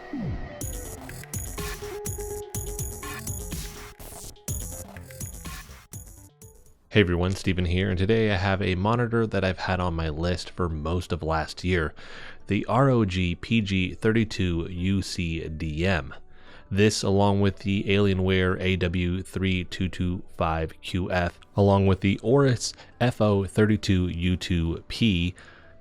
Hey everyone, Steven here, and today I have a monitor that I've had on my list for most of last year, the ROG PG32UCDM. This, along with the Alienware AW3225QF, along with the AORUS FO32U2P,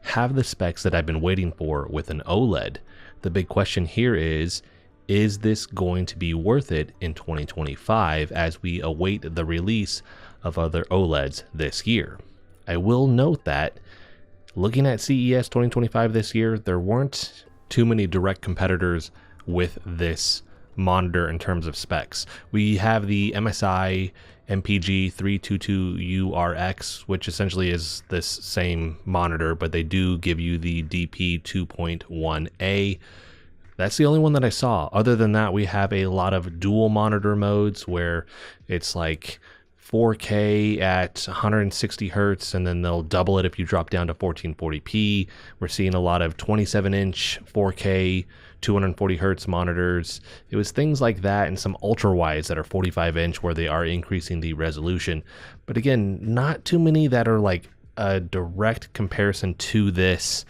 have the specs that I've been waiting for with an OLED. The big question here is this going to be worth it in 2025 as we await the release of other OLEDs this year? I will note that looking at CES 2025 this year, there weren't too many direct competitors with this monitor in terms of specs. We have the MSI MPG32URX, which essentially is this same monitor, but they do give you the DP 2.1A. That's the only one that I saw. Other than that, we have a lot of dual monitor modes where it's like 4K at 160 hertz, and then they'll double it if you drop down to 1440p. We're seeing a lot of 27-inch 4K 240 hertz monitors. It was things like that, and some ultra wides that are 45-inch where they are increasing the resolution. But again, not too many that are like a direct comparison to this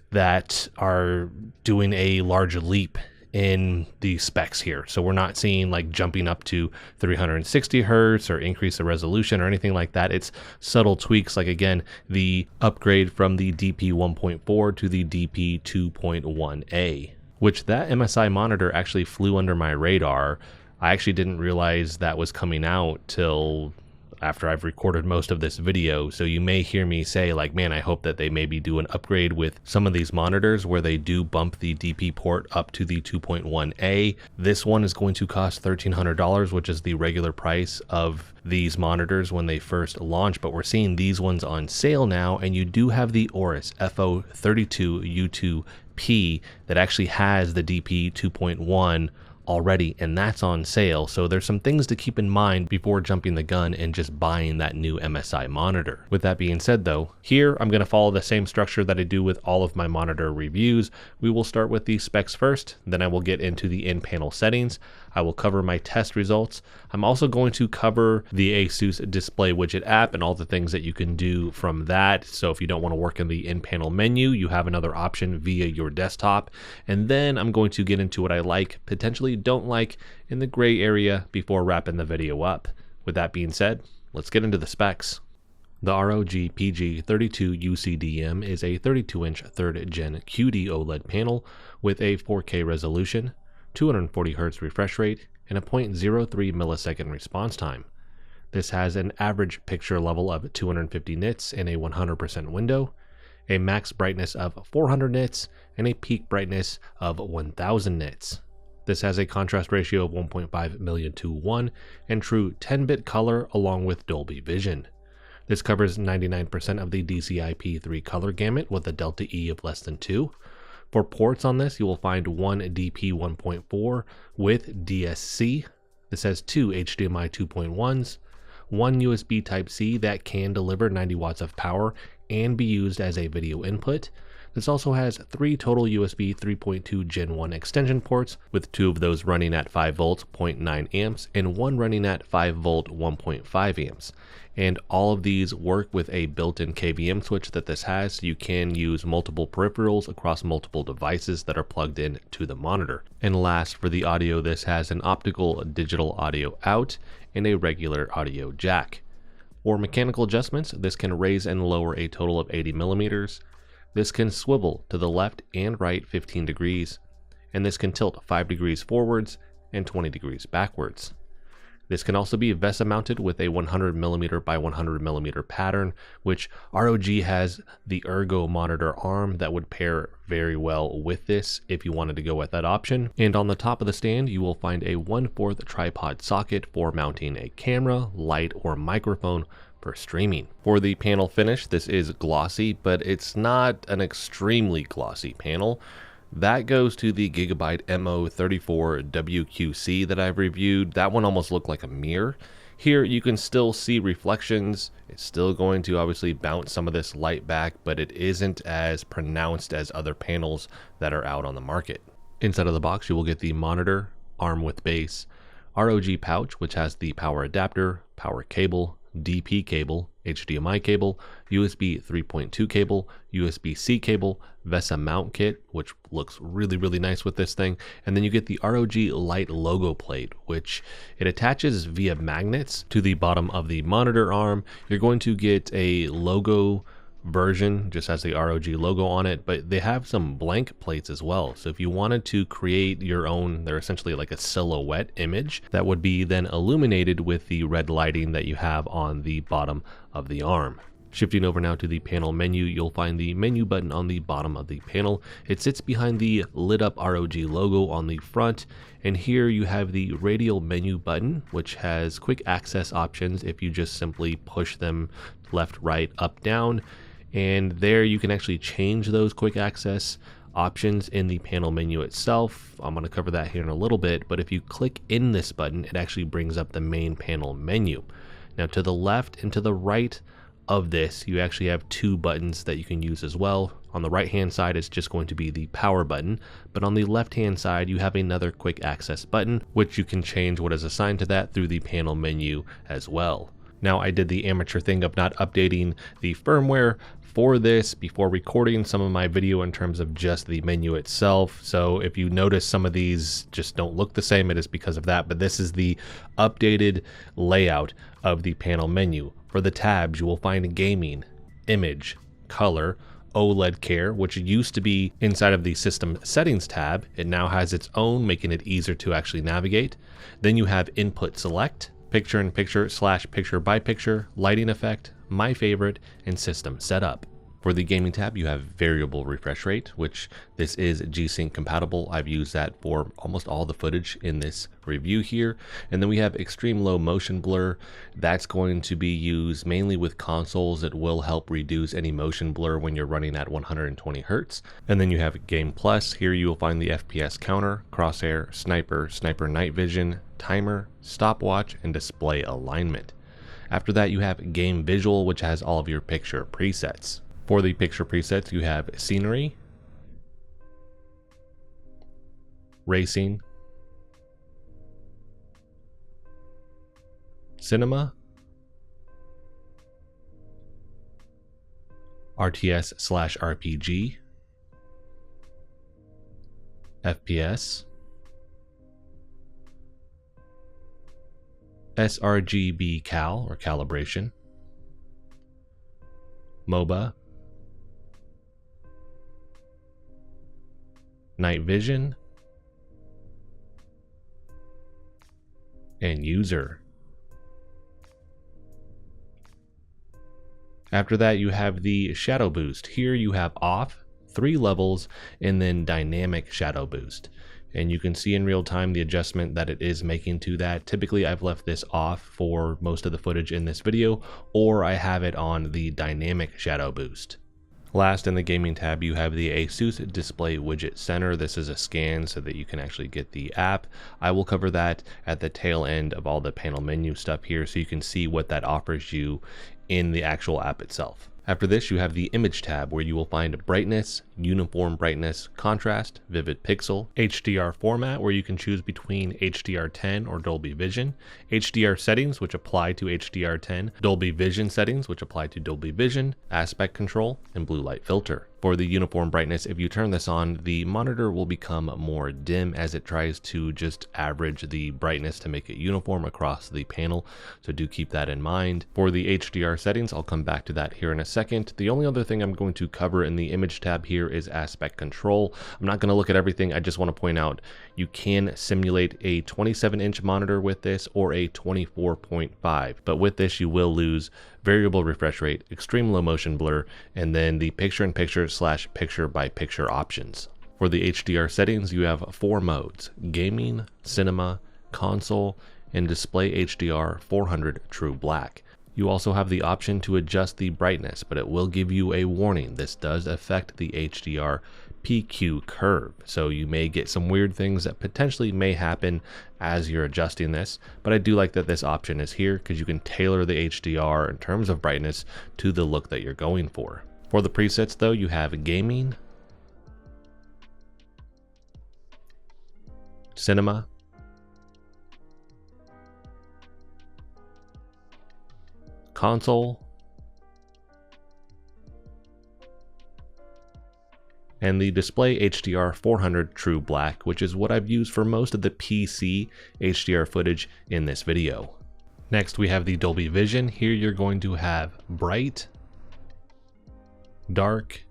that are doing a large leap in the specs here. So we're not seeing like jumping up to 360 hertz or increase the resolution or anything like that. It's subtle tweaks, like again, the upgrade from the DP 1.4 to the DP 2.1A, which that MSI monitor actually flew under my radar. I actually didn't realize that was coming out till after I've recorded most of this video, so you may hear me say like, man, I hope that they maybe do an upgrade with some of these monitors where they do bump the DP port up to the 2.1A. This one is going to cost $1,300, which is the regular price of these monitors when they first launch, but we're seeing these ones on sale now, and you do have the AORUS FO32U2P that actually has the DP 2.1 already, and that's on sale. So there's some things to keep in mind before jumping the gun and just buying that new MSI monitor. With that being said though, here I'm going to follow the same structure that I do with all of my monitor reviews. We will start with the specs first, then I will get into the in-panel settings. I will cover my test results. I'm also going to cover the ASUS Display Widget App and all the things that you can do from that. So if you don't want to work in the in-panel menu, you have another option via your desktop. And then I'm going to get into what I like, potentially don't like, in the gray area before wrapping the video up. With that being said, let's get into the specs. The ROG PG32UCDM is a 32-inch 3rd Gen QD OLED panel with a 4K resolution, 240 Hz refresh rate, and a 0.03 millisecond response time. This has an average picture level of 250 nits in a 100% window, a max brightness of 400 nits, and a peak brightness of 1000 nits. This has a contrast ratio of 1.5 million to 1 and true 10-bit color along with Dolby Vision. This covers 99% of the DCI-P3 color gamut with a delta E of less than 2. For ports on this, you will find one DP 1.4 with DSC. This has two HDMI 2.1s, one USB Type-C that can deliver 90 watts of power and be used as a video input. This also has 3 total USB 3.2 Gen 1 extension ports, with 2 of those running at 5 volts 0.9 amps and 1 running at 5 volt 1.5 amps. And all of these work with a built-in KVM switch that this has, so you can use multiple peripherals across multiple devices that are plugged in to the monitor. And last, for the audio, this has an optical digital audio out and a regular audio jack. For mechanical adjustments, this can raise and lower a total of 80 millimeters. This can swivel to the left and right 15 degrees, and this can tilt 5 degrees forwards and 20 degrees backwards. This can also be VESA mounted with a 100mm by 100mm pattern, which ROG has the Ergo monitor arm that would pair very well with this if you wanted to go with that option. And on the top of the stand, you will find a 1/4 tripod socket for mounting a camera, light, or microphone for streaming. For the panel finish, this is glossy, but it's not an extremely glossy panel. That goes to the Gigabyte MO34WQC that I've reviewed. That one almost looked like a mirror. Here you can still see reflections. It's still going to obviously bounce some of this light back, but it isn't as pronounced as other panels that are out on the market. Inside of the box, you will get the monitor, arm with base, ROG pouch, which has the power adapter, power cable, DP cable, HDMI cable, USB 3.2 cable, USB-C cable, VESA mount kit, which looks really nice with this thing. And then you get the ROG Light logo plate, which it attaches via magnets to the bottom of the monitor arm. You're going to get a logo version, just has the ROG logo on it, but they have some blank plates as well. So if you wanted to create your own, they're essentially like a silhouette image that would be then illuminated with the red lighting that you have on the bottom of the arm. Shifting over now to the panel menu, you'll find the menu button on the bottom of the panel. It sits behind the lit up ROG logo on the front, and here you have the radial menu button, which has quick access options if you just simply push them left, right, up, down. And there you can actually change those quick access options in the panel menu itself. I'm going to cover that here in a little bit, but if you click in this button, it actually brings up the main panel menu. Now to the left and to the right of this, you actually have two buttons that you can use as well. On the right hand side, it's just going to be the power button, but on the left hand side, you have another quick access button, which you can change what is assigned to that through the panel menu as well. Now I did the amateur thing of not updating the firmware for this before recording some of my video in terms of just the menu itself. So if you notice some of these just don't look the same, it is because of that. But this is the updated layout of the panel menu. For the tabs, you will find gaming, image, color, OLED Care, which used to be inside of the system settings tab. It now has its own, making it easier to actually navigate. Then you have input select, picture-in-picture / picture-by-picture, lighting effect, my favorite, and system setup. For the gaming tab, you have variable refresh rate, which this is G-Sync compatible. I've used that for almost all the footage in this review here. And then we have extreme low motion blur. That's going to be used mainly with consoles. It will help reduce any motion blur when you're running at 120 Hertz. And then you have Game Plus. Here you will find the FPS counter, crosshair, sniper night vision, timer, stopwatch, and display alignment. After that, you have Game Visual, which has all of your picture presets. For the picture presets, you have scenery, racing, cinema, RTS / RPG, FPS, sRGB cal or calibration, MOBA, night vision, and user. After that, you have the shadow boost. Here you have off, 3 levels, and then dynamic shadow boost. And you can see in real time the adjustment that it is making to that. Typically, I've left this off for most of the footage in this video, or I have it on the dynamic shadow boost. Last, in the gaming tab, you have the ASUS Display Widget Center. This is a scan so that you can actually get the app. I will cover that at the tail end of all the panel menu stuff here so you can see what that offers you in the actual app itself. After this, you have the image tab where you will find brightness, uniform brightness, contrast, vivid pixel, HDR format where you can choose between HDR10 or Dolby Vision, HDR settings which apply to HDR10, Dolby Vision settings which apply to Dolby Vision, aspect control, and blue light filter. For the uniform brightness, if you turn this on, the monitor will become more dim as it tries to just average the brightness to make it uniform across the panel, so do keep that in mind. For the HDR settings, I'll come back to that here in a second. The only other thing I'm going to cover in the image tab here is aspect control. I'm not going to look at everything. I just want to point out you can simulate a 27-inch monitor with this or a 24.5, but with this you will lose variable refresh rate, extreme low motion blur, and then the picture-in-picture / picture-by-picture options. For the HDR settings, you have 4 modes: gaming, cinema, console, and display HDR 400 true black. You also have the option to adjust the brightness, but it will give you a warning. This does affect the HDR PQ curve, so you may get some weird things that potentially may happen as you're adjusting this, but I do like that this option is here because you can tailor the HDR in terms of brightness to the look that you're going for. For the presets though, you have gaming, cinema, console, and the display HDR 400 True Black, which is what I've used for most of the PC HDR footage in this video. Next, we have the Dolby Vision. Here you're going to have bright, dark,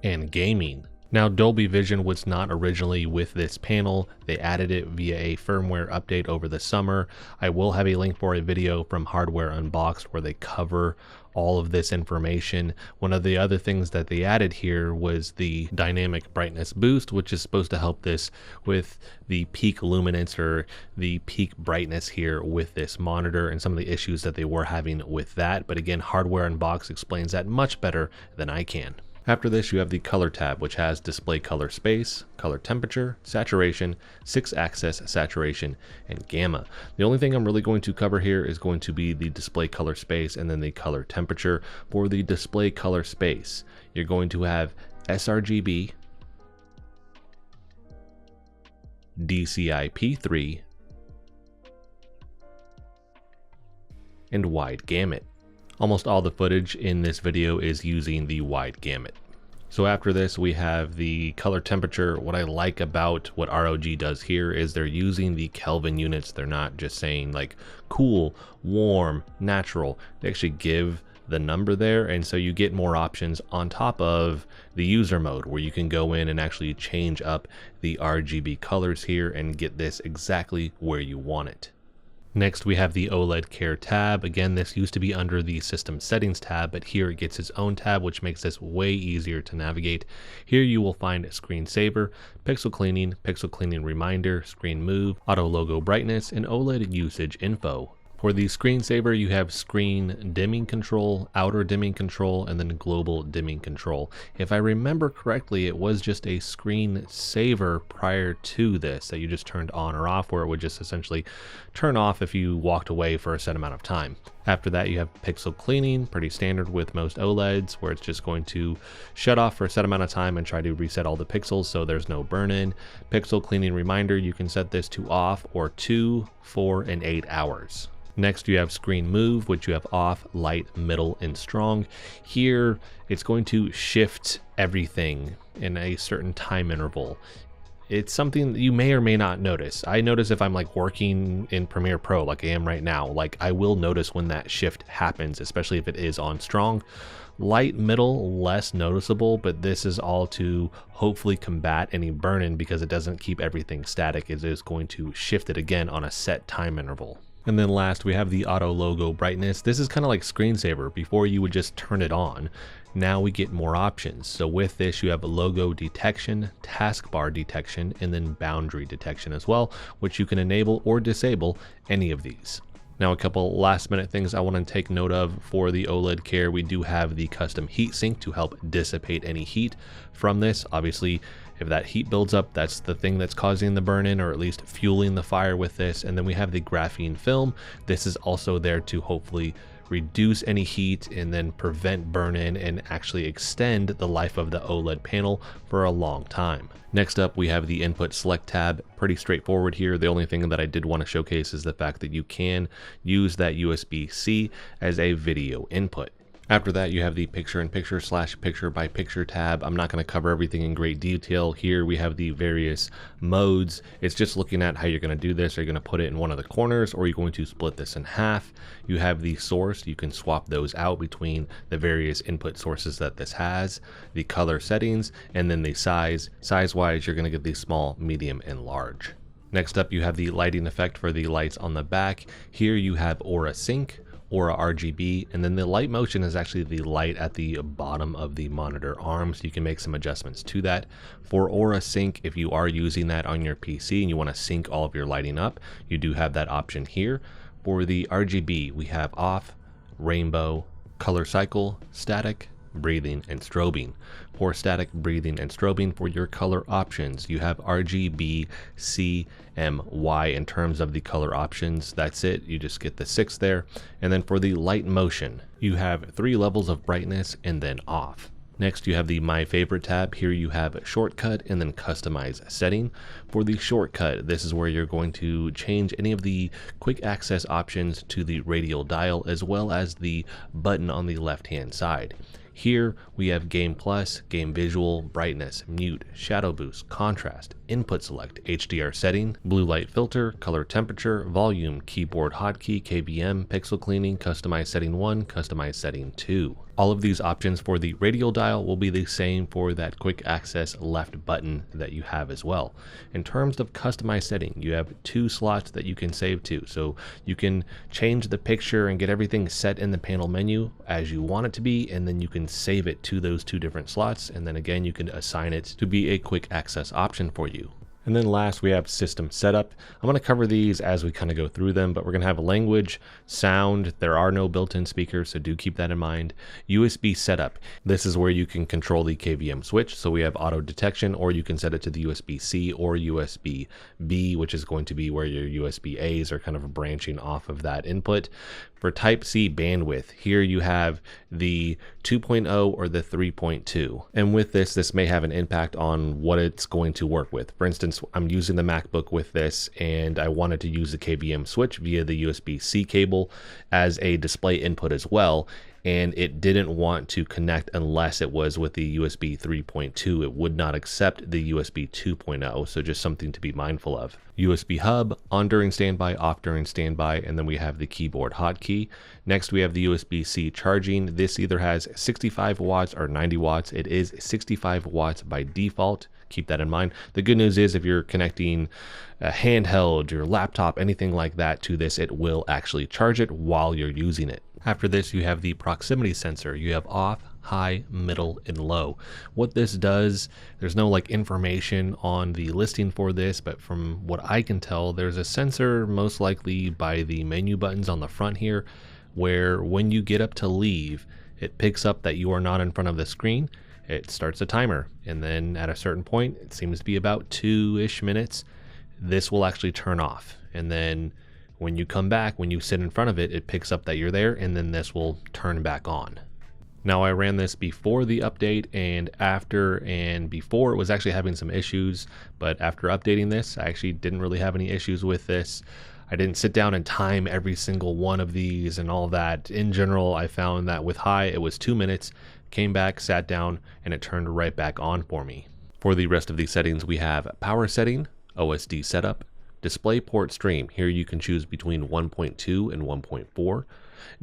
and gaming. Now, Dolby Vision was not originally with this panel. They added it via a firmware update over the summer. I will have a link for a video from Hardware Unboxed where they cover all of this information. One of the other things that they added here was the dynamic brightness boost, which is supposed to help this with the peak luminance or the peak brightness here with this monitor and some of the issues that they were having with that. But again, Hardware Unboxed explains that much better than I can. After this, you have the color tab, which has display color space, color temperature, saturation, 6-axis saturation, and gamma. The only thing I'm really going to cover here is going to be the display color space and then the color temperature. For the display color space, you're going to have sRGB, DCI-P3, and wide gamut. Almost all the footage in this video is using the wide gamut. So after this, we have the color temperature. What I like about what ROG does here is they're using the Kelvin units. They're not just saying like cool, warm, natural. They actually give the number there, and so you get more options on top of the user mode where you can go in and actually change up the RGB colors here and get this exactly where you want it. Next, we have the OLED Care tab. Again, this used to be under the System Settings tab, but here it gets its own tab, which makes this way easier to navigate. Here you will find Screen Saver, Pixel Cleaning Reminder, Screen Move, Auto Logo Brightness, and OLED Usage Info. For the screensaver, you have screen dimming control, outer dimming control, and then global dimming control. If I remember correctly, it was just a screensaver prior to this that you just turned on or off, where it would just essentially turn off if you walked away for a set amount of time. After that, you have pixel cleaning, pretty standard with most OLEDs, where it's just going to shut off for a set amount of time and try to reset all the pixels so there's no burn-in. Pixel cleaning reminder, you can set this to off or 2, 4, and 8 hours. Next, you have screen move, which you have off, light, middle, and strong. Here, it's going to shift everything in a certain time interval. It's something that you may or may not notice. I notice if I'm like working in Premiere Pro like I am right now, like I will notice when that shift happens, especially if it is on strong. Light, middle, less noticeable, but this is all to hopefully combat any burn-in because it doesn't keep everything static. It is going to shift it again on a set time interval. And then last, we have the auto logo brightness. This is kind of like screensaver. Before you would just turn it on. Now we get more options. So with this, you have logo detection, taskbar detection, and then boundary detection as well, which you can enable or disable any of these. Now, a couple last minute things I want to take note of for the OLED Care. We do have the custom heat sink to help dissipate any heat from this. Obviously, if that heat builds up, that's the thing that's causing the burn-in or at least fueling the fire with this. And then we have the graphene film. This is also there to hopefully reduce any heat and then prevent burn-in and actually extend the life of the OLED panel for a long time. Next up, we have the input select tab. Pretty straightforward here. The only thing that I did want to showcase is the fact that you can use that USB-C as a video input. After that, you have the picture-in-picture / picture-by-picture tab. I'm not going to cover everything in great detail. Here we have the various modes. It's just looking at how you're going to do this. Are you going to put it in one of the corners, or are you going to split this in half? You have the source. You can swap those out between the various input sources that this has, the color settings, and then the size. Size-wise, you're going to get the small, medium, and large. Next up, you have the lighting effect for the lights on the back. Here you have Aura Sync, Aura RGB, and then the light motion is actually the light at the bottom of the monitor arm, so you can make some adjustments to that. For Aura Sync, if you are using that on your PC and you want to sync all of your lighting up, you do have that option here. For the RGB, we have off, rainbow, color cycle, static, breathing, and strobing. For static, breathing, and strobing, for your color options, you have RGB, C, M, Y in terms of the color options. That's it. You just get the 6 there. And then for the light motion, you have 3 levels of brightness and then off. Next, you have the My Favorite tab. Here you have Shortcut and then Customize Setting. For the shortcut, this is where you're going to change any of the quick access options to the radial dial as well as the button on the left-hand side. Here we have Game Plus, Game Visual, Brightness, Mute, Shadow Boost, Contrast, Input Select, HDR Setting, Blue Light Filter, Color Temperature, Volume, Keyboard Hotkey, KVM, Pixel Cleaning, Customize Setting 1, Customize Setting 2. All of these options for the radial dial will be the same for that quick access left button that you have as well. In terms of customized setting, you have 2 slots that you can save to. So you can change the picture and get everything set in the panel menu as you want it to be, and then you can save it to those 2 different slots. And then again, you can assign it to be a quick access option for you. And then last, we have system setup. I'm going to cover these as we kind of go through them, but we're going to have language, sound. There are no built-in speakers, so do keep that in mind. USB setup. This is where you can control the KVM switch. So we have auto detection, or you can set it to the USB-C or USB-B, which is going to be where your USB-As are kind of branching off of that input. For Type-C bandwidth, here you have the 2.0 or the 3.2. And with this may have an impact on what it's going to work with. For instance, I'm using the MacBook with this, and I wanted to use the KVM switch via the USB-C cable as a display input as well. And it didn't want to connect unless it was with the USB 3.2. It would not accept the USB 2.0, so just something to be mindful of. USB hub, on during standby, off during standby, and then we have the keyboard hotkey. Next, we have the USB-C charging. This either has 65 watts or 90 watts. It is 65 watts by default. Keep that in mind. The good news is if you're connecting a handheld, your laptop, anything like that to this, it will actually charge it while you're using it. After this, you have the proximity sensor. You have off, high, middle, and low. What this does, there's no like information on the listing for this, but from what I can tell, there's a sensor most likely by the menu buttons on the front here, where when you get up to leave, it picks up that you are not in front of the screen. It starts a timer, and then at a certain point, it seems to be about 2-ish minutes, this will actually turn off. And then when you come back, when you sit in front of it, it picks up that you're there, and then this will turn back on. Now, I ran this before the update and after, and before it was actually having some issues, but after updating this, I actually didn't really have any issues with this. I didn't sit down and time every single one of these and all that. In general, I found that with high, it was 2 minutes, came back, sat down, and it turned right back on for me. For the rest of these settings, we have power setting, OSD setup, display port stream. Here you can choose between 1.2 and 1.4.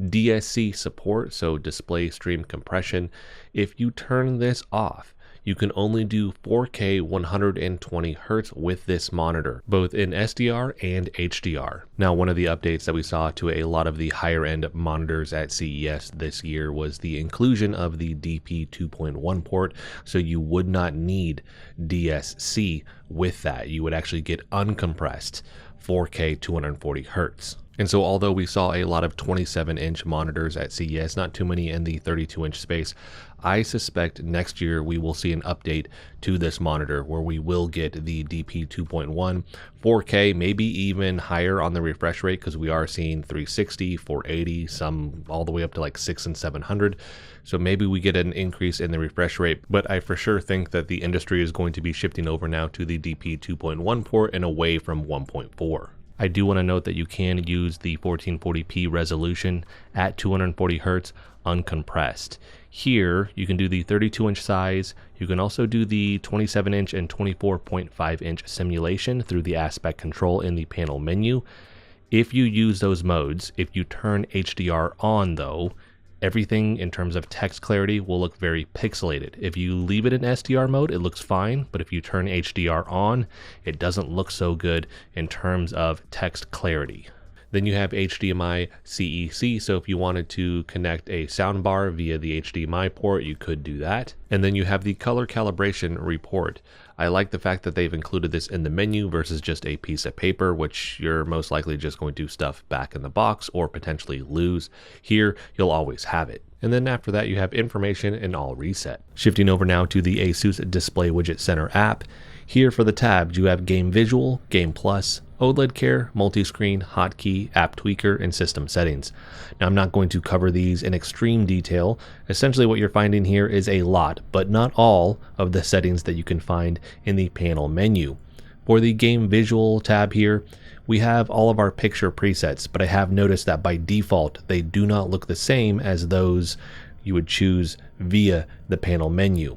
DSC support, so display stream compression. If you turn this off, you can only do 4K 120 Hz with this monitor, both in SDR and HDR. Now, one of the updates that we saw to a lot of the higher end monitors at CES this year was the inclusion of the DP 2.1 port, so you would not need DSC with that. You would actually get uncompressed 4K 240 Hz. And so although we saw a lot of 27-inch monitors at CES, not too many in the 32-inch space, I suspect next year we will see an update to this monitor where we will get the DP 2.1, 4K, maybe even higher on the refresh rate, because we are seeing 360, 480, some all the way up to like 600 and 700. So maybe we get an increase in the refresh rate, but I for sure think that the industry is going to be shifting over now to the DP 2.1 port and away from 1.4. I do want to note that you can use the 1440p resolution at 240 Hz uncompressed. Here, you can do the 32-inch size. You can also do the 27-inch and 24.5-inch simulation through the aspect control in the panel menu. If you use those modes, if you turn HDR on though, everything in terms of text clarity will look very pixelated. If you leave it in SDR mode, it looks fine, but if you turn HDR on, it doesn't look so good in terms of text clarity. Then you have HDMI CEC, so if you wanted to connect a soundbar via the HDMI port, you could do that. And then you have the color calibration report. I like the fact that they've included this in the menu versus just a piece of paper, which you're most likely just going to stuff back in the box or potentially lose. Here, you'll always have it. And then after that, you have information and all reset. Shifting over now to the ASUS Display Widget Center app. Here for the tabs, you have Game Visual, Game Plus, OLED Care, Multi-Screen, Hotkey, App Tweaker, and System Settings. Now I'm not going to cover these in extreme detail. Essentially what you're finding here is a lot, but not all, of the settings that you can find in the panel menu. For the Game Visual tab here, we have all of our picture presets, but I have noticed that by default they do not look the same as those you would choose via the panel menu.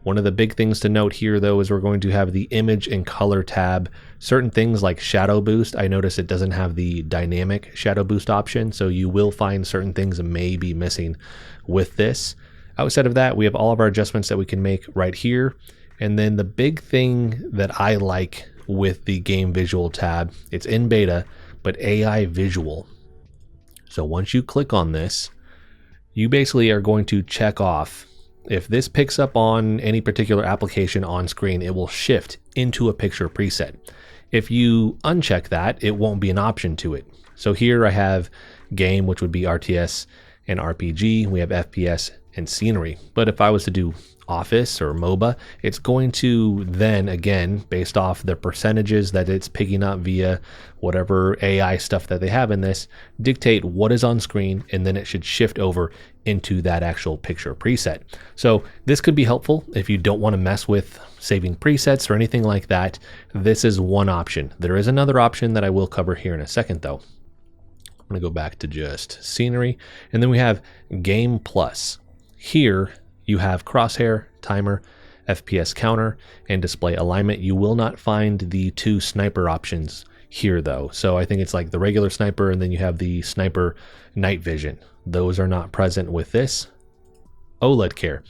One of the big things to note here though is we're going to have the image and color tab. Certain things like shadow boost, I notice it doesn't have the dynamic shadow boost option, so you will find certain things may be missing with this. Outside of that, we have all of our adjustments that we can make right here. And then the big thing that I like with the Game Visual tab, it's in beta, but AI Visual. So once you click on this, you basically are going to check off if this picks up on any particular application on screen, it will shift into a picture preset. If you uncheck that, it won't be an option to it. So here I have game, which would be RTS and RPG. We have FPS and scenery. But if I was to do Office or MOBA, it's going to then, again, based off the percentages that it's picking up via whatever AI stuff that they have in this, dictate what is on screen, and then it should shift over into that actual picture preset. So this could be helpful if you don't want to mess with saving presets or anything like that. This is one option. There is another option that I will cover here in a second though. I'm going to go back to just scenery, and then we have Game Plus. Here you have crosshair, timer, FPS counter, and display alignment. You will not find the two sniper options here though. So I think it's like the regular sniper and then you have the sniper night vision. Those are not present with this. OLED Care.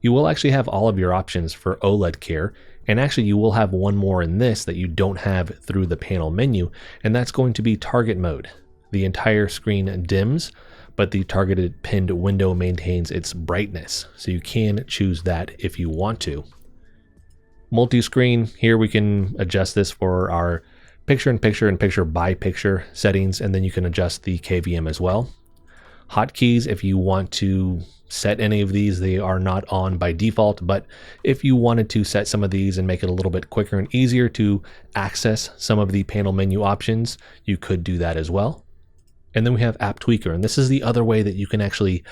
You will actually have all of your options for OLED Care, and actually you will have one more in this that you don't have through the panel menu, and that's going to be target mode. The entire screen dims, but the targeted pinned window maintains its brightness. So you can choose that if you want to. Multi-screen, here we can adjust this for our picture-in-picture and picture-by-picture settings, and then you can adjust the KVM as well. Hotkeys, if you want to set any of these, they are not on by default, but if you wanted to set some of these and make it a little bit quicker and easier to access some of the panel menu options, you could do that as well. And then we have App Tweaker, and this is the other way that you can actually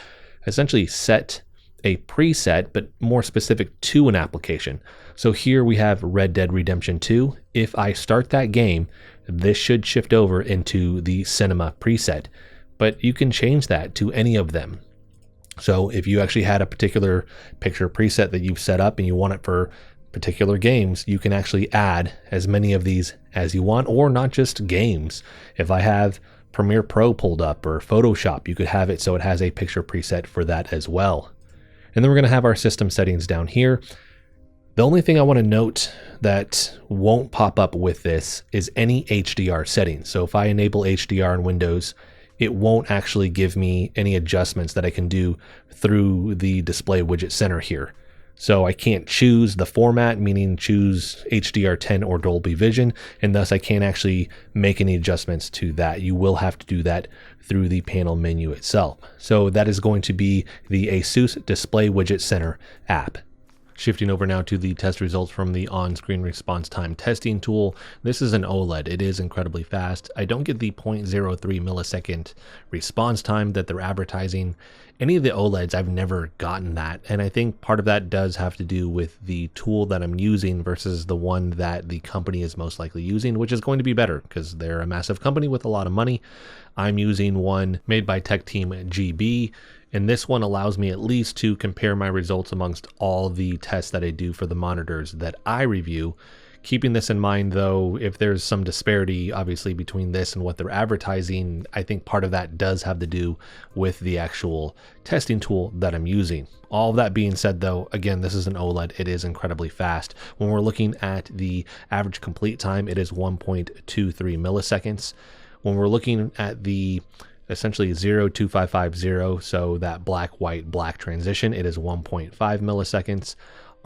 essentially set a preset, but more specific to an application. So here we have Red Dead Redemption 2. If I start that game, this should shift over into the cinema preset, but you can change that to any of them. So if you actually had a particular picture preset that you've set up and you want it for particular games, you can actually add as many of these as you want, or not just games. If I have Premiere Pro pulled up or Photoshop, you could have it so it has a picture preset for that as well. And then we're going to have our system settings down here. The only thing I want to note that won't pop up with this is any HDR settings. So if I enable HDR in Windows, it won't actually give me any adjustments that I can do through the display widget center here. So I can't choose the format, meaning choose HDR10 or Dolby Vision, and thus I can't actually make any adjustments to that. You will have to do that through the panel menu itself. So that is going to be the ASUS Display Widget Center app. Shifting over now to the test results from the on-screen response time testing tool. This is an OLED. It is incredibly fast. I don't get the 0.03 millisecond response time that they're advertising. Any of the OLEDs, I've never gotten that. And I think part of that does have to do with the tool that I'm using versus the one that the company is most likely using, which is going to be better because they're a massive company with a lot of money. I'm using one made by Tech Team GB. And this one allows me at least to compare my results amongst all the tests that I do for the monitors that I review. Keeping this in mind though, if there's some disparity obviously between this and what they're advertising, I think part of that does have to do with the actual testing tool that I'm using. All of that being said though, again, this is an OLED, it is incredibly fast. When we're looking at the average complete time, it is 1.23 milliseconds. When we're looking at the essentially 02550, so that black, white, black transition, it is 1.5 milliseconds.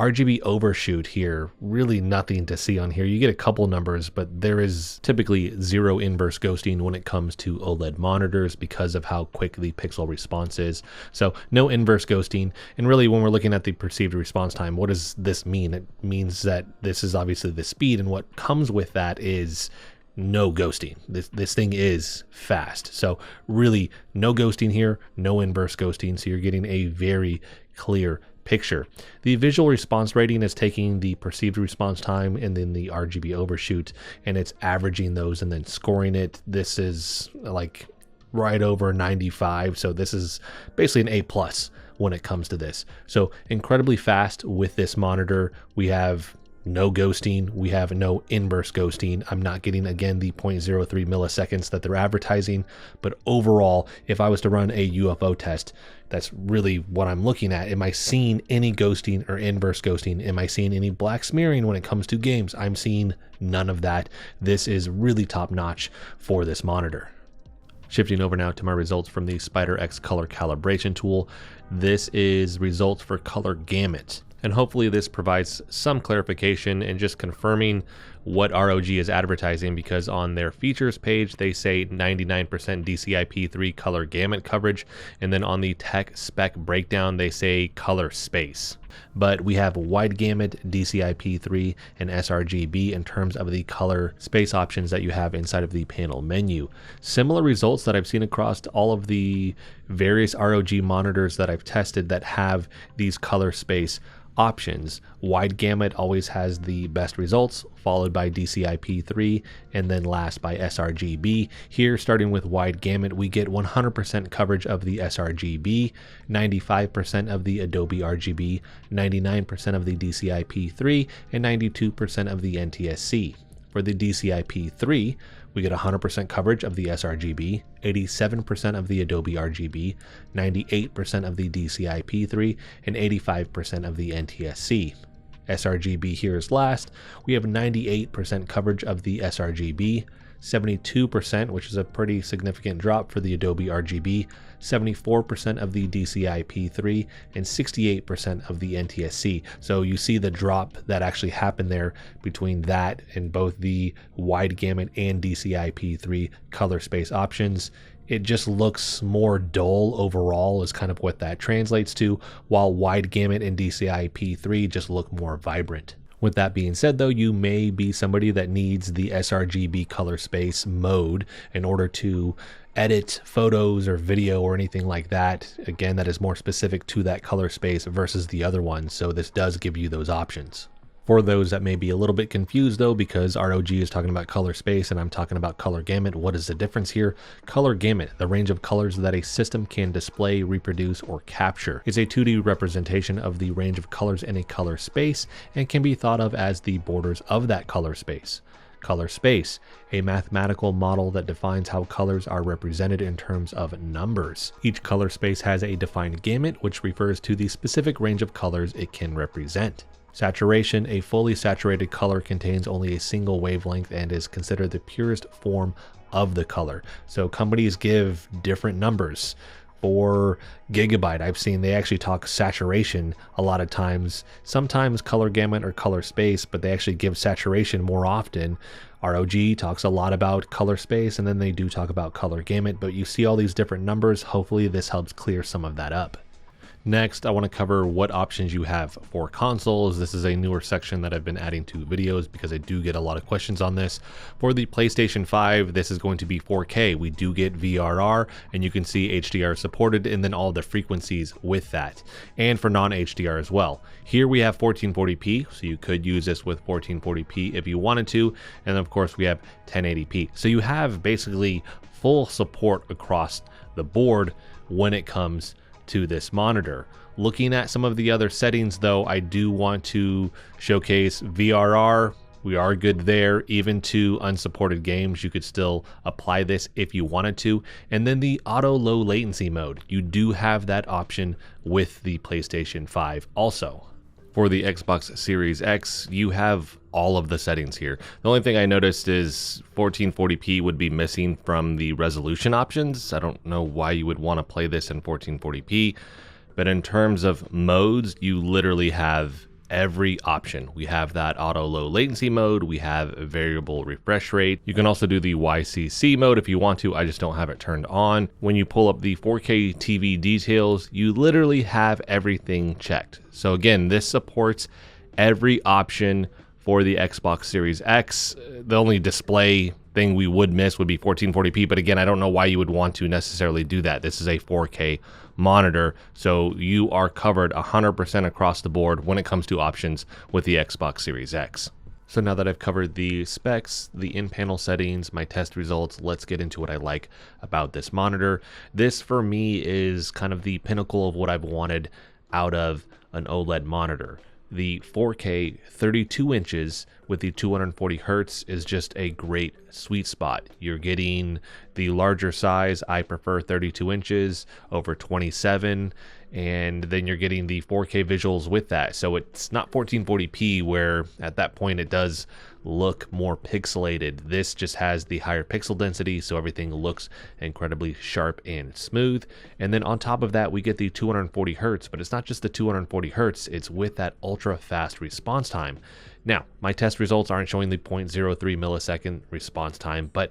RGB overshoot here, really nothing to see on here. You get a couple numbers, but there is typically zero inverse ghosting when it comes to OLED monitors because of how quick the pixel response is. So no inverse ghosting. And really, when we're looking at the perceived response time, what does this mean? It means that this is obviously the speed, and what comes with that is no ghosting. This thing is fast. So really no ghosting here, no inverse ghosting. So you're getting a very clear picture. The visual response rating is taking the perceived response time and then the RGB overshoot, and it's averaging those and then scoring it. This is like right over 95. So this is basically an A+ when it comes to this. So incredibly fast with this monitor. We have no ghosting, we have no inverse ghosting. I'm not getting, again, the 0.03 milliseconds that they're advertising, but overall, if I was to run a UFO test, that's really what I'm looking at. Am I seeing any ghosting or inverse ghosting? Am I seeing any black smearing when it comes to games? I'm seeing none of that. This is really top notch for this monitor. Shifting over now to my results from the Spider X color calibration tool. This is results for color gamut. And hopefully this provides some clarification and just confirming what ROG is advertising, because on their features page, they say 99% DCI-P3 color gamut coverage. And then on the tech spec breakdown, they say color space. But we have wide gamut, DCI-P3, and sRGB in terms of the color space options that you have inside of the panel menu. Similar results that I've seen across all of the various ROG monitors that I've tested that have these color space options. Wide gamut always has the best results, followed by DCI-P3, and then last by sRGB. Here, starting with wide gamut, we get 100% coverage of the sRGB, 95% of the Adobe RGB, 99% of the DCI-P3, and 92% of the NTSC. For the DCI-P3, we get 100% coverage of the sRGB, 87% of the Adobe RGB, 98% of the DCI-P3, and 85% of the NTSC. sRGB here is last. We have 98% coverage of the sRGB, 72%, which is a pretty significant drop for the Adobe RGB, 74% of the DCI-P3, and 68% of the NTSC. So you see the drop that actually happened there between that and both the wide gamut and DCI-P3 color space options. It just looks more dull overall is kind of what that translates to, while wide gamut and DCI-P3 just look more vibrant. With that being said, though, you may be somebody that needs the sRGB color space mode in order to edit photos or video or anything like that. Again, that is more specific to that color space versus the other one, so this does give you those options. For those that may be a little bit confused though, because ROG is talking about color space and I'm talking about color gamut, what is the difference here? Color gamut, the range of colors that a system can display, reproduce, or capture, is a 2D representation of the range of colors in a color space and can be thought of as the borders of that color space. Color space, a mathematical model that defines how colors are represented in terms of numbers. Each color space has a defined gamut, which refers to the specific range of colors it can represent. Saturation, a fully saturated color contains only a single wavelength and is considered the purest form of the color. So companies give different numbers. For gigabyte, I've seen they actually talk saturation a lot of times, sometimes color gamut or color space, but they actually give saturation more often. ROG talks a lot about color space, and then they do talk about color gamut, but you see all these different numbers. Hopefully this helps clear some of that up. Next, I want to cover what options you have for consoles. This is a newer section that I've been adding to videos because I do get a lot of questions on this. For the PlayStation 5, this is going to be 4K. We do get VRR, and you can see HDR supported, and then all the frequencies with that. And for non-HDR as well. Here we have 1440p, so you could use this with 1440p if you wanted to. And of course, we have 1080p. So you have basically full support across the board when it comes to this monitor. Looking at some of the other settings though, I do want to showcase VRR. We are good there. Even to unsupported games, you could still apply this if you wanted to. And then the auto low latency mode, you do have that option with the PlayStation 5 also. For the Xbox Series X, you have all of the settings here. The only thing I noticed is 1440p would be missing from the resolution options. I don't know why you would want to play this in 1440p, but in terms of modes, you literally have every option. We have that auto low latency mode, we have variable refresh rate. You can also do the YCC mode if you want to, I just don't have it turned on. When you pull up the 4K TV details, you literally have everything checked. So again, this supports every option for the Xbox Series X. The only display thing we would miss would be 1440p, but again, I don't know why you would want to necessarily do that. This is a 4K monitor, so you are covered 100% across the board when it comes to options with the Xbox Series X. So now that I've covered the specs, the in-panel settings, my test results, let's get into what I like about this monitor. This for me is kind of the pinnacle of what I've wanted out of an OLED monitor. The 4K 32 inches with the 240 hertz is just a great sweet spot. You're getting the larger size. I prefer 32 inches over 27, and then you're getting the 4K visuals with that. So it's not 1440p where at that point it does look more pixelated. This just has the higher pixel density, so everything looks incredibly sharp and smooth. And then on top of that, we get the 240 hertz, but it's not just the 240 hertz, it's with that ultra fast response time. Now, my test results aren't showing the 0.03 millisecond response time, but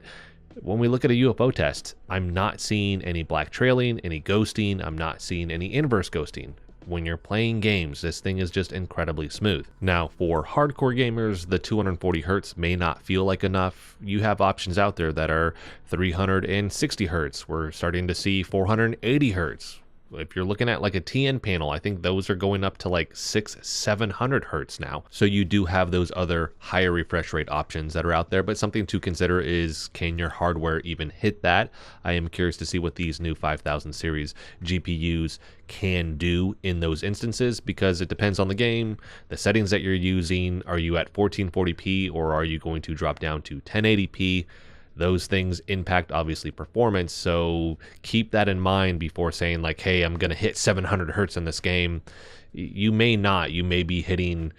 when we look at a UFO test, I'm not seeing any black trailing, any ghosting, I'm not seeing any inverse ghosting. When you're playing games, this thing is just incredibly smooth. Now, for hardcore gamers, the 240 hertz may not feel like enough. You have options out there that are 360 hertz. We're starting to see 480 hertz. If you're looking at like a TN panel, I think those are going up to like 600-700 hertz now. So you do have those other higher refresh rate options that are out there, but something to consider is, can your hardware even hit that? I am curious to see what these new 5000 series GPUs can do in those instances, because it depends on the game, the settings that you're using. Are you at 1440p or are you going to drop down to 1080p? Those things impact obviously performance, so keep that in mind before saying like, hey, I'm gonna hit 700 hertz in this game. You may not. You may be hitting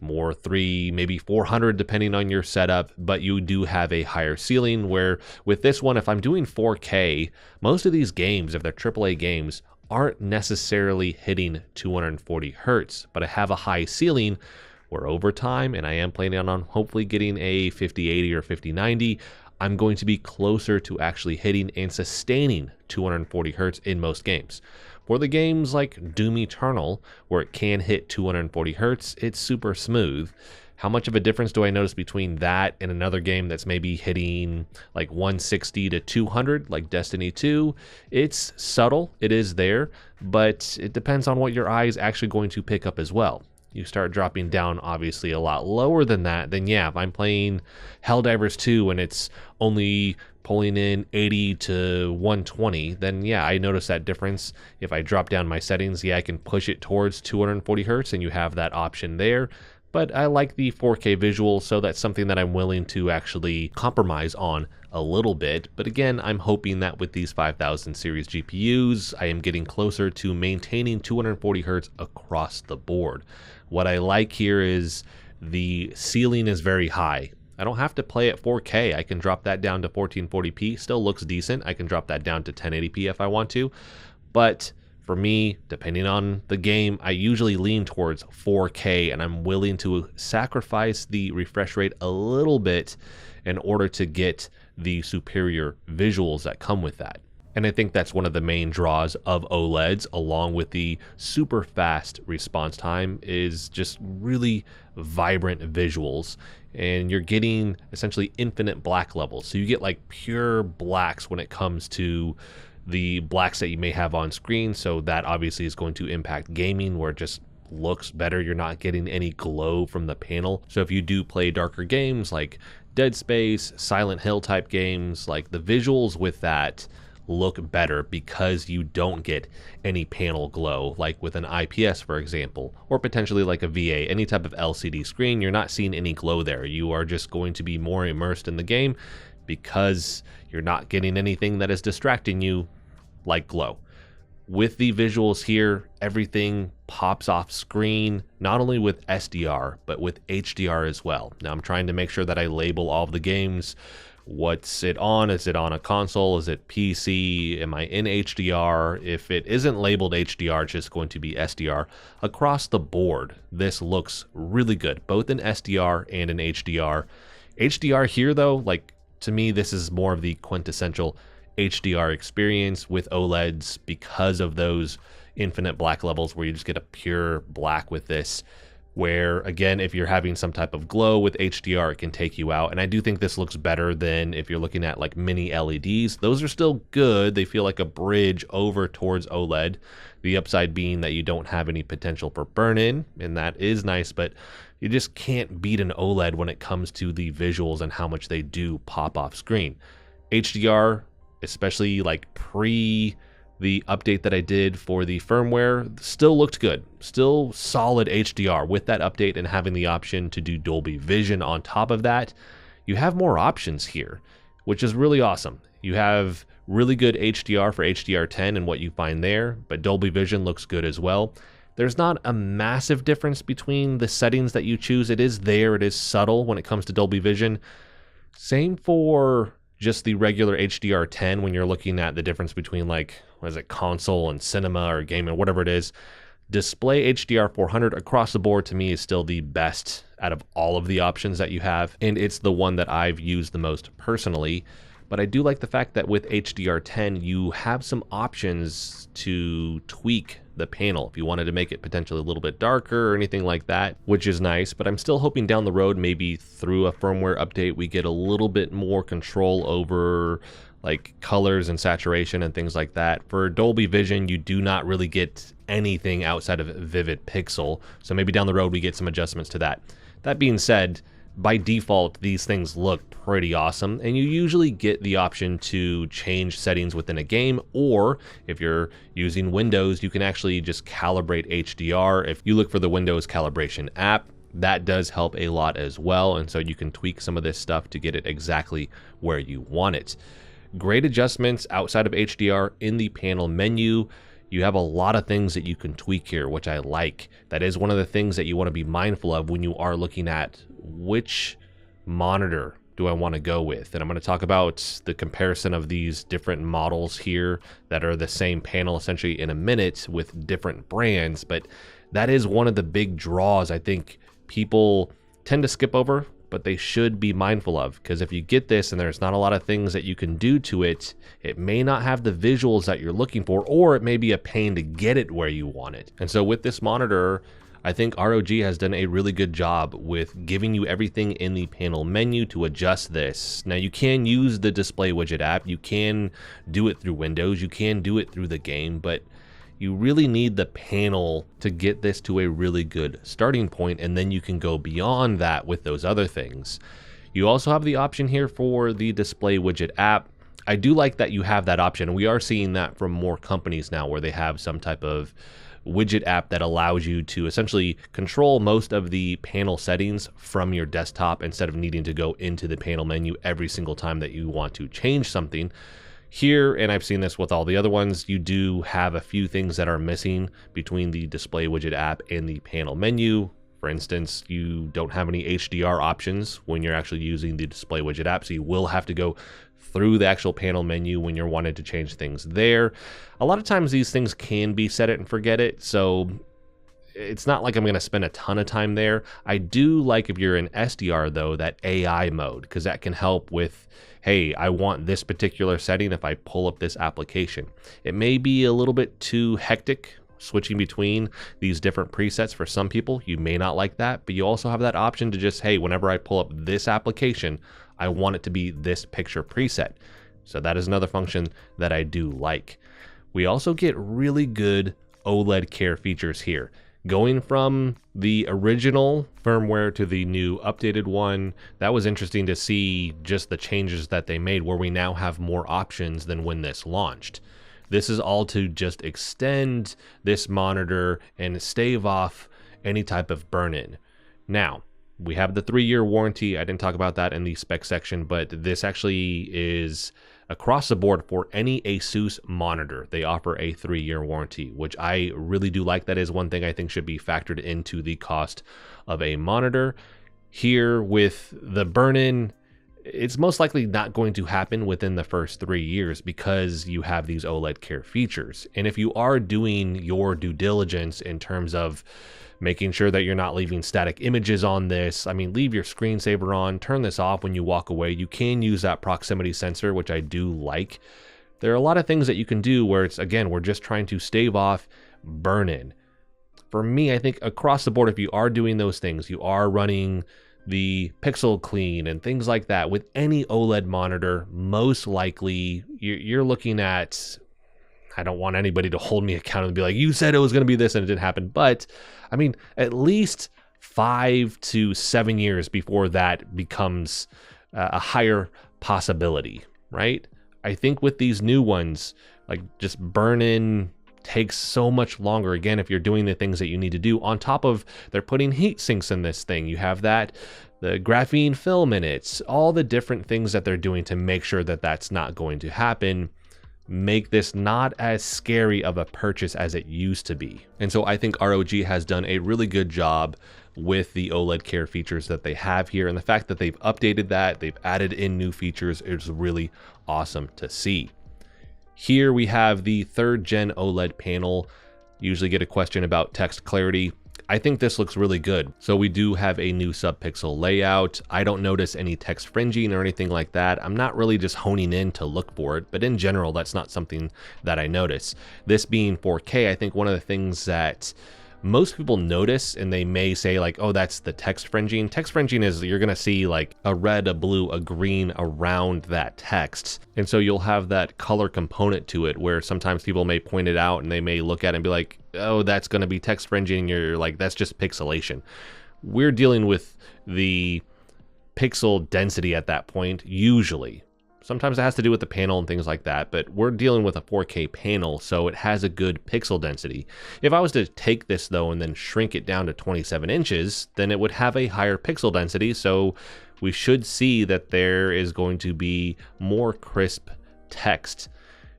more 300, maybe 400 depending on your setup, but you do have a higher ceiling, where with this one, if I'm doing 4K, most of these games, if they're AAA games, aren't necessarily hitting 240 hertz, but I have a high ceiling where over time, and I am planning on hopefully getting a 5080 or 5090, I'm going to be closer to actually hitting and sustaining 240 hertz in most games. For the games like Doom Eternal, where it can hit 240 hertz, it's super smooth. How much of a difference do I notice between that and another game that's maybe hitting like 160 to 200, like Destiny 2? It's subtle, it is there, but it depends on what your eye is actually going to pick up as well. You start dropping down obviously a lot lower than that, then yeah, if I'm playing Helldivers 2 and it's only pulling in 80 to 120, then yeah, I notice that difference. If I drop down my settings, yeah, I can push it towards 240 hertz and you have that option there. But I like the 4K visual, so that's something that I'm willing to actually compromise on a little bit. But again, I'm hoping that with these 5000 series GPUs, I am getting closer to maintaining 240 hertz across the board. What I like here is the ceiling is very high. I don't have to play at 4K. I can drop that down to 1440p. Still looks decent. I can drop that down to 1080p if I want to. But for me, depending on the game, I usually lean towards 4K, and I'm willing to sacrifice the refresh rate a little bit in order to get the superior visuals that come with that. And I think that's one of the main draws of OLEDs, along with the super fast response time, is just really vibrant visuals. And you're getting essentially infinite black levels. So you get like pure blacks when it comes to the blacks that you may have on screen. So that obviously is going to impact gaming, where it just looks better. You're not getting any glow from the panel. So if you do play darker games like Dead Space, Silent Hill type games, like the visuals with that look better because you don't get any panel glow, like with an IPS, for example, or potentially like a VA, any type of LCD screen. You're not seeing any glow there. You are just going to be more immersed in the game because you're not getting anything that is distracting you like glow. With the visuals here, everything pops off screen, not only with SDR, but with HDR as well. Now I'm trying to make sure that I label all of the games What's it on? Is it on a console? Is it PC? Am I in HDR? If it isn't labeled HDR, it's just going to be SDR. Across the board, this looks really good, both in SDR and in HDR. HDR here though, like to me, this is more of the quintessential HDR experience with OLEDs because of those infinite black levels where you just get a pure black with this, where again, if you're having some type of glow with HDR, it can take you out. And I do think this looks better than if you're looking at like mini LEDs. Those are still good. They feel like a bridge over towards OLED. The upside being that you don't have any potential for burn-in, and that is nice, but you just can't beat an OLED when it comes to the visuals and how much they do pop off screen. HDR, especially like pre the update that I did for the firmware, still looked good. Still solid HDR with that update, and having the option to do Dolby Vision on top of that. You have more options here, which is really awesome. You have really good HDR for HDR10 and what you find there, but Dolby Vision looks good as well. There's not a massive difference between the settings that you choose. It is there, it is subtle when it comes to Dolby Vision. Same for just the regular HDR10 when you're looking at the difference between like, what is it, console and cinema or game or whatever it is. Display HDR 400 across the board to me is still the best out of all of the options that you have, and it's the one that I've used the most personally. But I do like the fact that with HDR10 you have some options to tweak the panel if you wanted to make it potentially a little bit darker or anything like that, which is nice. But I'm still hoping down the road, maybe through a firmware update, we get a little bit more control over like colors and saturation and things like that. For Dolby Vision, you do not really get anything outside of Vivid Pixel, so maybe down the road we get some adjustments to that. That being said, by default, these things look pretty awesome, and you usually get the option to change settings within a game, or if you're using Windows, you can actually just calibrate HDR. If you look for the Windows calibration app, that does help a lot as well, and so you can tweak some of this stuff to get it exactly where you want it. Great adjustments outside of HDR in the panel menu. You have a lot of things that you can tweak here, which I like. That is one of the things that you want to be mindful of when you are looking at which monitor do I want to go with. And I'm going to talk about the comparison of these different models here that are the same panel essentially in a minute with different brands. But that is one of the big draws I think people tend to skip over, but they should be mindful of, because if you get this and there's not a lot of things that you can do to it, it may not have the visuals that you're looking for, or it may be a pain to get it where you want it. And so with this monitor, I think ROG has done a really good job with giving you everything in the panel menu to adjust this. Now you can use the display widget app, you can do it through Windows, you can do it through the game, but you really need the panel to get this to a really good starting point, and then you can go beyond that with those other things. You also have the option here for the display widget app. I do like that you have that option. We are seeing that from more companies now where they have some type of widget app that allows you to essentially control most of the panel settings from your desktop instead of needing to go into the panel menu every single time that you want to change something. Here, and I've seen this with all the other ones, you do have a few things that are missing between the display widget app and the panel menu. For instance, you don't have any HDR options when you're actually using the display widget app, so you will have to go through the actual panel menu when you're wanting to change things there. A lot of times these things can be set it and forget it, so it's not like I'm going to spend a ton of time there. I do like, if you're in SDR though, that AI mode, because that can help with, hey, I want this particular setting if I pull up this application. It may be a little bit too hectic switching between these different presets for some people. You may not like that, but you also have that option to just, hey, whenever I pull up this application, I want it to be this picture preset. So that is another function that I do like. We also get really good OLED Care features here. Going from the original firmware to the new updated one, that was interesting to see just the changes that they made, where we now have more options than when this launched. This is all to just extend this monitor and stave off any type of burn-in. Now, we have the 3-year warranty. I didn't talk about that in the spec section, but this actually is across the board for any ASUS monitor. They offer a 3-year warranty, which I really do like. That is one thing I think should be factored into the cost of a monitor. Here with the burn-in, it's most likely not going to happen within the first 3 years because you have these OLED Care features. And if you are doing your due diligence in terms of making sure that you're not leaving static images on this, I mean, leave your screensaver on, turn this off when you walk away. You can use that proximity sensor, which I do like. There are a lot of things that you can do where it's, again, we're just trying to stave off burn-in. For me, I think across the board, if you are doing those things, you are running the pixel clean and things like that with any OLED monitor, most likely you're looking at, I don't want anybody to hold me accountable and be like, you said it was going to be this and it didn't happen. But I mean, at least 5 to 7 years before that becomes a higher possibility, right? I think with these new ones, like just burn-in takes so much longer. Again, if you're doing the things that you need to do, on top of they're putting heat sinks in this thing, you have that, the graphene film in it, all the different things that they're doing to make sure that that's not going to happen, make this not as scary of a purchase as it used to be. And so I think ROG has done a really good job with the OLED Care features that they have here, and the fact that they've updated that, they've added in new features, is really awesome to see. Here we have the 3rd gen OLED panel. Usually get a question about text clarity. I think this looks really good. So we do have a new subpixel layout. I don't notice any text fringing or anything like that. I'm not really just honing in to look for it, but in general, that's not something that I notice. This being 4K, I think one of the things that most people notice, and they may say like, oh, that's the text fringing. Text fringing is you're going to see like a red, a blue, a green around that text. And so you'll have that color component to it where sometimes people may point it out and they may look at it and be like, oh, that's going to be text fringing. You're like, that's just pixelation. We're dealing with the pixel density at that point, usually. Sometimes it has to do with the panel and things like that, but we're dealing with a 4K panel, so it has a good pixel density. If I was to take this though and then shrink it down to 27 inches, then it would have a higher pixel density, so we should see that there is going to be more crisp text.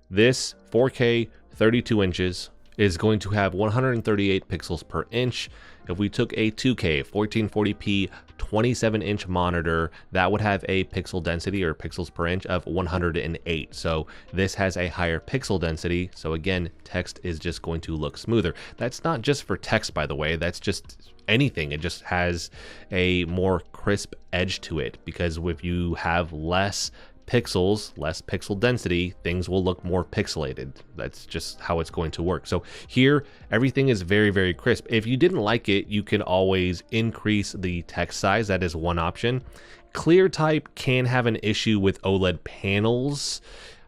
This 4K 32 inches is going to have 138 pixels per inch. If we took a 2K 1440p 27-inch monitor, that would have a pixel density or pixels per inch of 108. So this has a higher pixel density. So again, text is just going to look smoother. That's not just for text, by the way. That's just anything. It just has a more crisp edge to it, because if you have less pixels, less pixel density, things will look more pixelated. That's just how it's going to work. So here, everything is very, very crisp. If you didn't like it, you can always increase the text size. That is one option. Clear type can have an issue with OLED panels.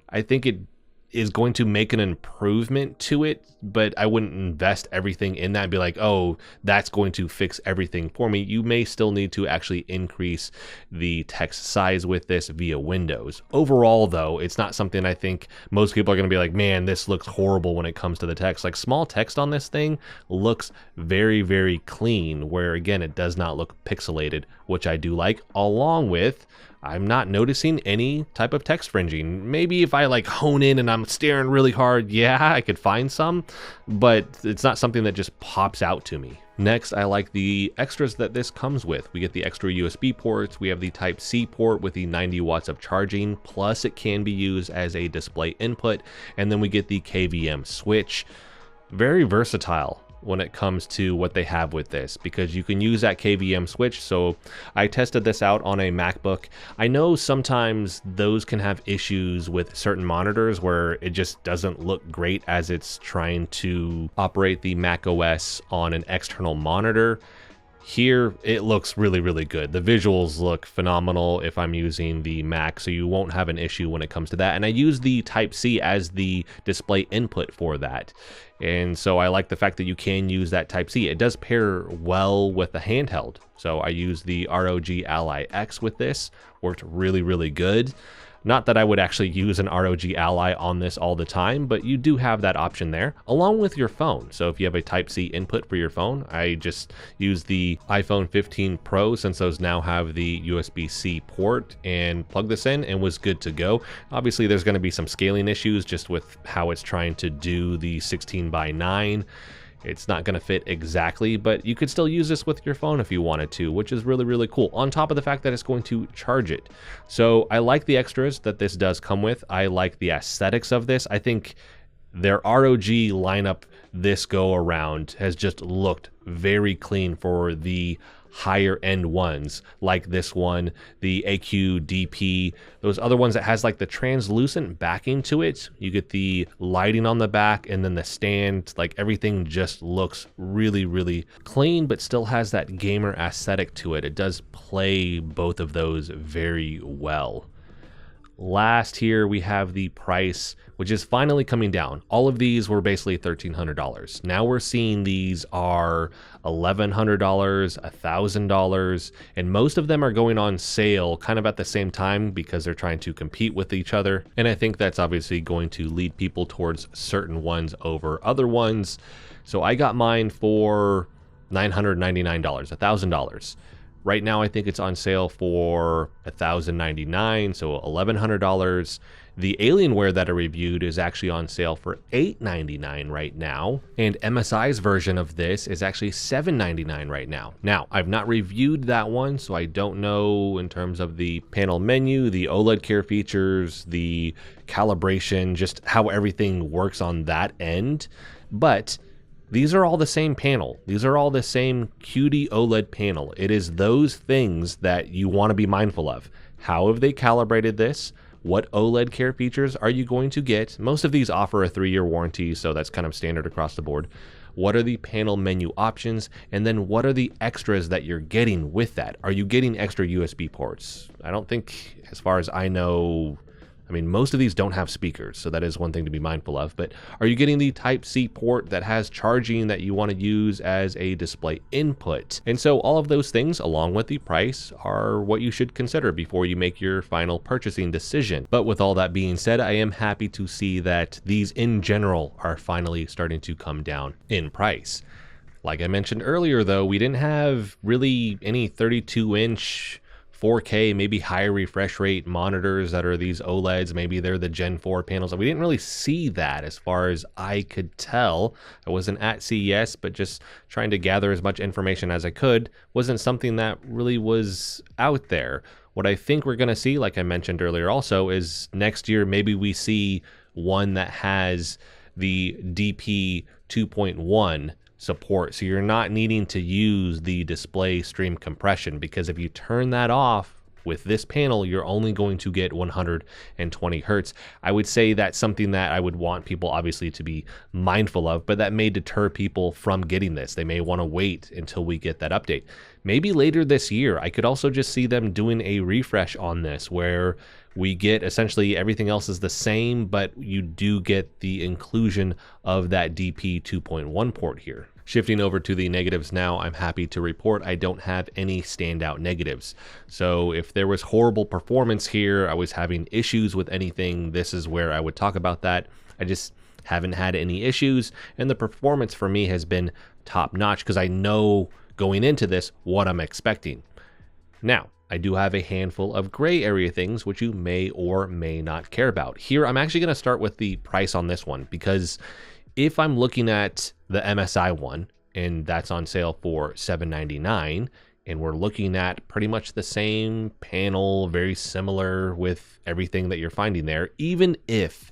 I think it is going to make an improvement to it, but I wouldn't invest everything in that and be like, oh, that's going to fix everything for me. You may still need to actually increase the text size with this via Windows. Overall, though, it's not something I think most people are going to be like, man, this looks horrible when it comes to the text. Like, small text on this thing looks very, very clean, where again, it does not look pixelated, which I do like, along with I'm not noticing any type of text fringing. Maybe if I like hone in and I'm staring really hard, yeah, I could find some, but it's not something that just pops out to me. Next, I like the extras that this comes with. We get the extra USB ports, we have the Type-C port with the 90 watts of charging, plus it can be used as a display input, and then we get the KVM switch. Very versatile when it comes to what they have with this, because you can use that KVM switch. So I tested this out on a MacBook. I know sometimes those can have issues with certain monitors where it just doesn't look great as it's trying to operate the Mac OS on an external monitor. Here, it looks really, really good. The visuals look phenomenal if I'm using the Mac, so you won't have an issue when it comes to that. And I use the Type-C as the display input for that. And so I like the fact that you can use that Type-C. It does pair well with the handheld. So I use the ROG Ally X with this. Worked really, really good. Not that I would actually use an ROG Ally on this all the time, but you do have that option there, along with your phone. So if you have a Type-C input for your phone, I just use the iPhone 15 Pro, since those now have the USB-C port, and plug this in and was good to go. Obviously, there's going to be some scaling issues just with how it's trying to do the 16:9. It's not going to fit exactly, but you could still use this with your phone if you wanted to, which is really, really cool. On top of the fact that it's going to charge it. So I like the extras that this does come with. I like the aesthetics of this. I think their ROG lineup this go around has just looked very clean for the higher end ones, like this one, the AQDP, those other ones that has like the translucent backing to it. You get the lighting on the back and then the stand, like everything just looks really, really clean, but still has that gamer aesthetic to it. It does play both of those very well. Last here we have the price, which is finally coming down. All of these were basically $1,300. Now we're seeing these are $1,100, $1,000, and most of them are going on sale kind of at the same time because they're trying to compete with each other. And I think that's obviously going to lead people towards certain ones over other ones. So I got mine for $999, $1,000. Right now, I think it's on sale for $1,099, so $1,100. The Alienware that I reviewed is actually on sale for $899 right now, and MSI's version of this is actually $799 right now. Now, I've not reviewed that one, so I don't know in terms of the panel menu, the OLED Care features, the calibration, just how everything works on that end, but these are all the same panel. These are all the same QD OLED panel. It is those things that you want to be mindful of. How have they calibrated this? What OLED Care features are you going to get? Most of these offer a 3-year warranty, so that's kind of standard across the board. What are the panel menu options? And then what are the extras that you're getting with that? Are you getting extra USB ports? I don't think, as far as I know, I mean, most of these don't have speakers, so that is one thing to be mindful of, but are you getting the Type-C port that has charging that you want to use as a display input? And so all of those things, along with the price, are what you should consider before you make your final purchasing decision. But with all that being said, I am happy to see that these in general are finally starting to come down in price. Like I mentioned earlier, though, we didn't have really any 32-inch 4K, maybe higher refresh rate monitors that are these OLEDs. Maybe they're the Gen 4 panels. We didn't really see that as far as I could tell. I wasn't at CES, but just trying to gather as much information as I could. Wasn't something that really was out there. What I think we're going to see, like I mentioned earlier also, is next year maybe we see one that has the DP 2.1 support, so you're not needing to use the display stream compression, because if you turn that off with this panel, you're only going to get 120 hertz. I would say that's something that I would want people obviously to be mindful of, but that may deter people from getting this. They may want to wait until we get that update. Maybe later this year. I could also just see them doing a refresh on this where we get essentially everything else is the same, but you do get the inclusion of that DP 2.1 port here. Shifting over to the negatives now, I'm happy to report I don't have any standout negatives. So if there was horrible performance here, I was having issues with anything, this is where I would talk about that. I just haven't had any issues, and the performance for me has been top notch because I know going into this what I'm expecting. Now, I do have a handful of gray area things which you may or may not care about. Here, I'm actually going to start with the price on this one, because if I'm looking at the MSI one, and that's on sale for $799, and we're looking at pretty much the same panel, very similar with everything that you're finding there, even if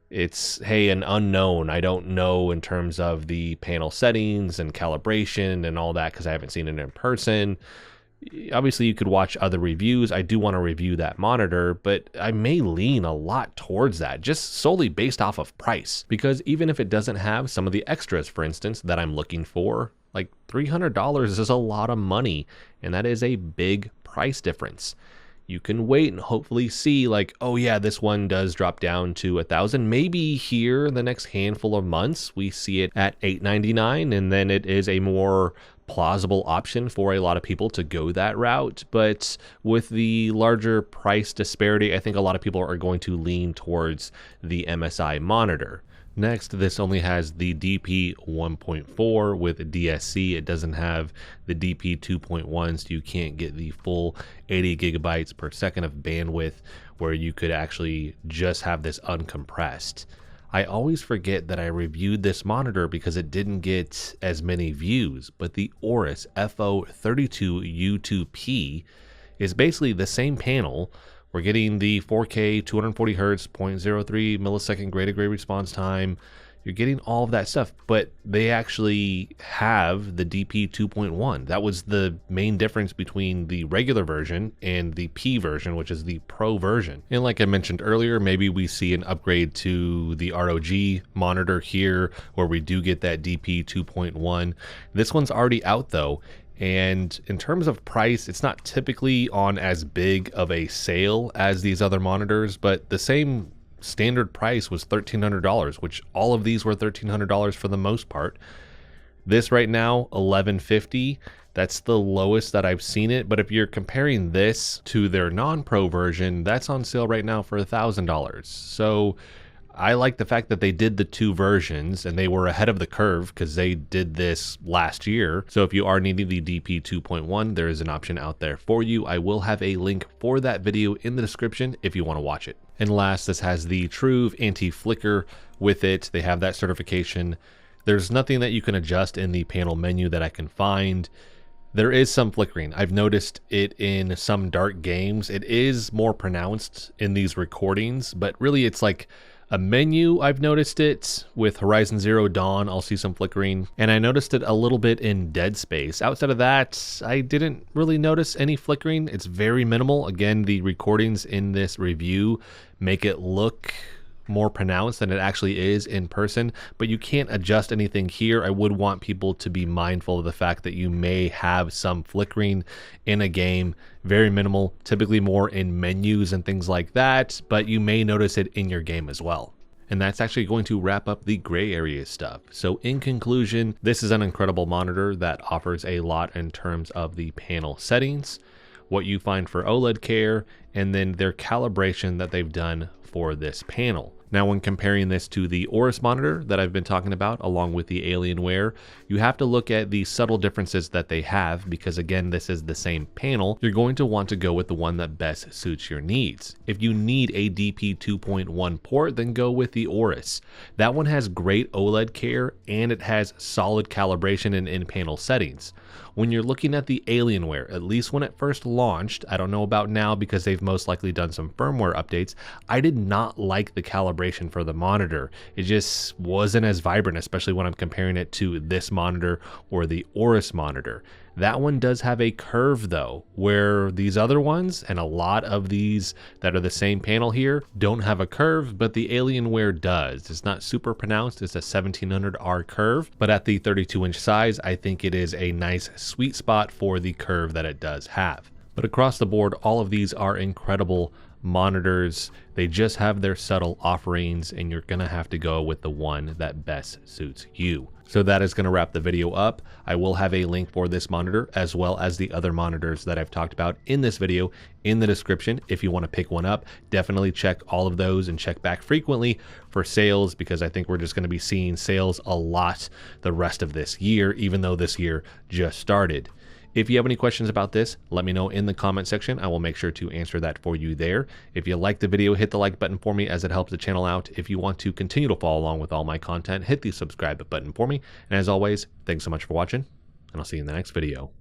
it's, hey, an unknown, I don't know in terms of the panel settings and calibration and all that because I haven't seen it in person. Obviously, you could watch other reviews. I do want to review that monitor, but I may lean a lot towards that just solely based off of price, because even if it doesn't have some of the extras, for instance, that I'm looking for, like $300 is a lot of money, and that is a big price difference. You can wait and hopefully see like, oh yeah, this one does drop down to $1,000. Maybe here in the next handful of months, we see it at $899, and then it is a more plausible option for a lot of people to go that route. But with the larger price disparity, I think a lot of people are going to lean towards the MSI monitor. Next, this only has the DP 1.4 with DSC. It doesn't have the DP 2.1, so you can't get the full 80 gigabytes per second of bandwidth where you could actually just have this uncompressed. I always forget that I reviewed this monitor because it didn't get as many views, but the AORUS FO32U2P is basically the same panel. We're getting the 4K 240 Hz 0.03 millisecond grade-to-grade response time. You're getting all of that stuff, but they actually have the DP 2.1. That was the main difference between the regular version and the P version, which is the Pro version. And like I mentioned earlier, maybe we see an upgrade to the ROG monitor here where we do get that DP 2.1. This one's already out though. And in terms of price, it's not typically on as big of a sale as these other monitors, but the same standard price was $1,300, which all of these were $1,300 for the most part. This right now, $1,150. That's the lowest that I've seen it. But if you're comparing this to their non-pro version, that's on sale right now for $1,000. So I like the fact that they did the two versions and they were ahead of the curve because they did this last year. So if you are needing the DP 2.1, there is an option out there for you. I will have a link for that video in the description if you want to watch it. And last, this has the Truve anti-flicker with it. They have that certification. There's nothing that you can adjust in the panel menu that I can find. There is some flickering. I've noticed it in some dark games. It is more pronounced in these recordings, but really it's like a menu. I've noticed it with Horizon Zero Dawn. I'll see some flickering, and I noticed it a little bit in Dead Space. Outside of that, I didn't really notice any flickering. It's very minimal. Again, the recordings in this review make it look more pronounced than it actually is in person, but you can't adjust anything here. I would want people to be mindful of the fact that you may have some flickering in a game. Very minimal, typically more in menus and things like that, but you may notice it in your game as well. And that's actually going to wrap up the gray area stuff. So in conclusion, this is an incredible monitor that offers a lot in terms of the panel settings, what you find for OLED Care, and then their calibration that they've done for this panel. Now, when comparing this to the AORUS monitor that I've been talking about, along with the Alienware, you have to look at the subtle differences that they have because, again, this is the same panel. You're going to want to go with the one that best suits your needs. If you need a DP 2.1 port, then go with the AORUS. That one has great OLED Care and it has solid calibration and in-panel settings. When you're looking at the Alienware, at least when it first launched, I don't know about now because they've most likely done some firmware updates, I did not like the calibration for the monitor. It just wasn't as vibrant, especially when I'm comparing it to this monitor or the AORUS monitor. That one does have a curve though, where these other ones and a lot of these that are the same panel here don't have a curve, but the Alienware does. It's not super pronounced. It's a 1700R curve, but at the 32-inch size, I think it is a nice sweet spot for the curve that it does have. But across the board, all of these are incredible monitors. They just have their subtle offerings and you're gonna have to go with the one that best suits you. So that is going to wrap the video up. I will have a link for this monitor as well as the other monitors that I've talked about in this video in the description. If you want to pick one up, definitely check all of those and check back frequently for sales because I think we're just going to be seeing sales a lot the rest of this year, even though this year just started. If you have any questions about this, let me know in the comment section. I will make sure to answer that for you there. If you liked the video, hit the like button for me as it helps the channel out. If you want to continue to follow along with all my content, hit the subscribe button for me. And as always, thanks so much for watching, and I'll see you in the next video.